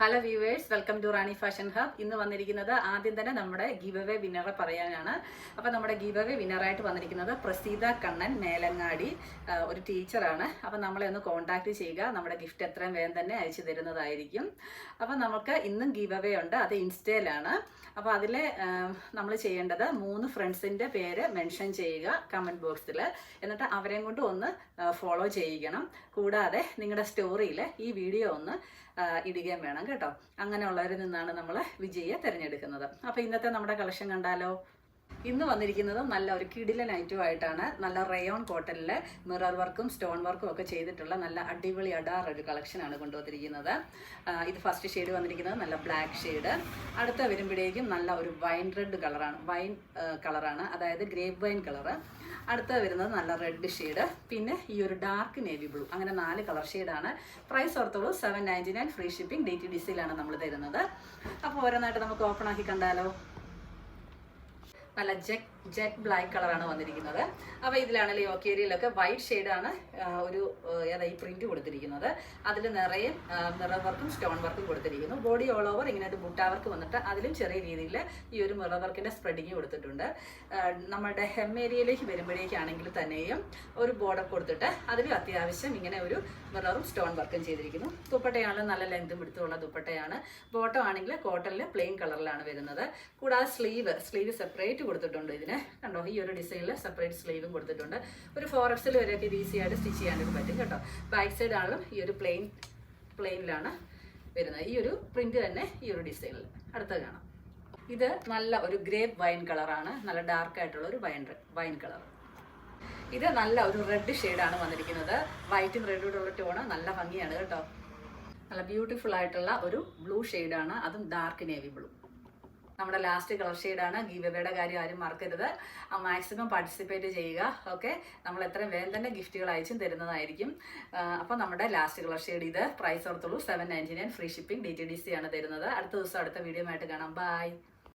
Hello viewers, welcome to Rani fashion hub. ഇന്ന് വന്നിരിക്കുന്നത് ആദ്യം തന്നെ നമ്മുടെ ഗിവ് അവേ വിന്നറെ പറയാനാണ്. അപ്പോൾ നമ്മുടെ ഗിവ് അവേ വിന്നറായിട്ട് വന്നിരിക്കുന്നത് പ്രസീത കണ്ണൻ മേലങ്ങാടി, ഒരു ടീച്ചറാണ്. അപ്പോൾ നമ്മളെ ഒന്ന് കോൺടാക്ട് ചെയ്യുക, നമ്മുടെ ഗിഫ്റ്റ് എത്രയും വേഗം തന്നെ അയച്ചു തരുന്നതായിരിക്കും. അപ്പോൾ നമുക്ക് ഇന്നും ഗിവ് അവേ ഉണ്ട്, അത് ഇൻസ്റ്റയിലാണ്. അപ്പോൾ അതിൽ നമ്മൾ ചെയ്യേണ്ടത് 3 ഫ്രണ്ട്സിൻ്റെ പേര് മെൻഷൻ ചെയ്യുക കമൻറ്റ് ബോക്സിൽ, എന്നിട്ട് അവരെയും കൊണ്ട് ഒന്ന് ഫോളോ ചെയ്യിക്കണം. കൂടാതെ നിങ്ങളുടെ സ്റ്റോറിയിൽ ഈ വീഡിയോ ഒന്ന് ഇടുകയും വേണം കേട്ടോ. അങ്ങനെയുള്ളവരിൽ നിന്നാണ് നമ്മൾ വിജയിയെ തിരഞ്ഞെടുക്കുന്നത്. അപ്പോൾ ഇന്നത്തെ നമ്മുടെ കളക്ഷൻ കണ്ടാലോ. ഇന്ന് വന്നിരിക്കുന്നത് നല്ല ഒരു കിടിലൻ ഐറ്റമായിട്ടാണ്. നല്ല റയോൺ കോട്ടണിൽ മിറർ വർക്കും സ്റ്റോൺ വർക്കും ഒക്കെ ചെയ്തിട്ടുള്ള നല്ല അടിപൊളി ഒരു കളക്ഷനാണ് കൊണ്ടുവന്നിരിക്കുന്നത്. ഇത് ഫസ്റ്റ് ഷെയ്ഡ് വന്നിരിക്കുന്നത് നല്ല ബ്ലാക്ക് ഷെയ്ഡ്. അടുത്ത വരുമ്പോഴേക്കും നല്ല ഒരു വൈൻ റെഡ് കളറാണ്, അതായത് ഗ്രേപ്പ് വൈൻ കളറ്. അടുത്ത വരുന്നത് നല്ല റെഡ് ഷെയ്ഡ്, പിന്നെ ഈ ഒരു ഡാർക്ക് നേവി ബ്ലൂ. അങ്ങനെ 4 കളർ ഷെയ്ഡാണ്. പ്രൈസ് ഓർത്തോളൂ, 799 ഫ്രീ ഷിപ്പിംഗ്, DTDCയിലാണ് നമ്മൾ തരുന്നത്. അപ്പോൾ ഓരോന്നായിട്ട് നമുക്ക് ഓപ്പൺ ആക്കി കണ്ടാലോ. നല്ല ജെറ്റ് ബ്ലാക്ക് കളറാണ് വന്നിരിക്കുന്നത്. അപ്പോൾ ഇതിലാണെങ്കിൽ യോക്ക് ഏരിയയിലൊക്കെ വൈറ്റ് ഷെയ്ഡാണ് ഒരു ഈ പ്രിന്റ് കൊടുത്തിരിക്കുന്നത്. അതിൽ നിറയെ മിറർ വർക്കും സ്റ്റോൺ വർക്കും കൊടുത്തിരിക്കുന്നു. ബോഡി ഓൾ ഓവർ ഇങ്ങനെ ഒരു ബുട്ടാ വർക്ക് വന്നിട്ട് അതിലും ചെറിയ രീതിയിൽ ഈ ഒരു മിറർ വർക്കിൻ്റെ സ്പ്രെഡിങ് കൊടുത്തിട്ടുണ്ട്. നമ്മുടെ ഹെം ഏരിയയിലേക്ക് വരുമ്പോഴേക്കാണെങ്കിൽ തന്നെയും ഒരു ബോർഡർ കൊടുത്തിട്ട് അതിലും അത്യാവശ്യം ഇങ്ങനെ ഒരു മിററും സ്റ്റോൺ വർക്കും ചെയ്തിരിക്കുന്നു. ദുപ്പട്ടയാണെങ്കിൽ നല്ല ലെങ്തും എടുത്തുള്ള ദുപ്പട്ടയാണ്. ബോട്ടം ആണെങ്കിൽ കോട്ടണിൽ പ്ലെയിൻ കളറിലാണ് വരുന്നത്. കൂടാതെ സ്ലീവ് സെപ്പറേറ്റ് കൊടുത്തിട്ടുണ്ട്. ഇതിന് കണ്ടോ, ഈ ഒരു ഡിസൈനിൽ സെപ്പറേറ്റ് സ്ലീവും കൊടുത്തിട്ടുണ്ട്. ഒരു 4XL വരെയൊക്കെ ഇത് ഈസി ആയിട്ട് സ്റ്റിച്ച് ചെയ്യാനൊക്കെ പറ്റും കേട്ടോ. ബാക്ക് സൈഡ് ആണെങ്കിലും ഈ ഒരു പ്ലെയിനിലാണ് വരുന്നത്. ഈ ഒരു പ്രിന്റ് തന്നെ ഈ ഒരു ഡിസൈനിൽ. അടുത്തത് കാണാം. ഇത് നല്ല ഒരു ഗ്രേപ്പ് വൈൻ കളറാണ്, നല്ല ഡാർക്ക് ആയിട്ടുള്ള ഒരു വൈൻ കളർ. ഇത് നല്ല ഒരു റെഡ് ഷെയ്ഡാണ് വന്നിരിക്കുന്നത്. വൈറ്റും റെഡും ടോണ് നല്ല ഭംഗിയാണ് കേട്ടോ. നല്ല ബ്യൂട്ടിഫുൾ ആയിട്ടുള്ള ഒരു ബ്ലൂ ഷെയ്ഡാണ്, അതും ഡാർക്ക് നേവി ബ്ലൂ. നമ്മുടെ ലാസ്റ്റ് കളർ ഷെയ്ഡാണ്. ഗീവ് അവേയുടെ കാര്യം ആരും മറക്കരുത്. മാക്സിമം പാർട്ടിസിപ്പേറ്റ് ചെയ്യുക. ഓക്കെ, നമ്മൾ എത്രയും വേഗം തന്നെ ഗിഫ്റ്റുകൾ അയച്ചും തരുന്നതായിരിക്കും. അപ്പോൾ നമ്മുടെ ലാസ്റ്റ് കളർ ഷെയ്ഡ് ഇത്. പ്രൈസ് ഓർത്തുള്ളൂ, 799 ഫ്രീ ഷിപ്പിംഗ്, DTDC ആണ് തരുന്നത്. അടുത്ത ദിവസം അടുത്ത വീഡിയോ ആയിട്ട് കാണാം. ബൈ.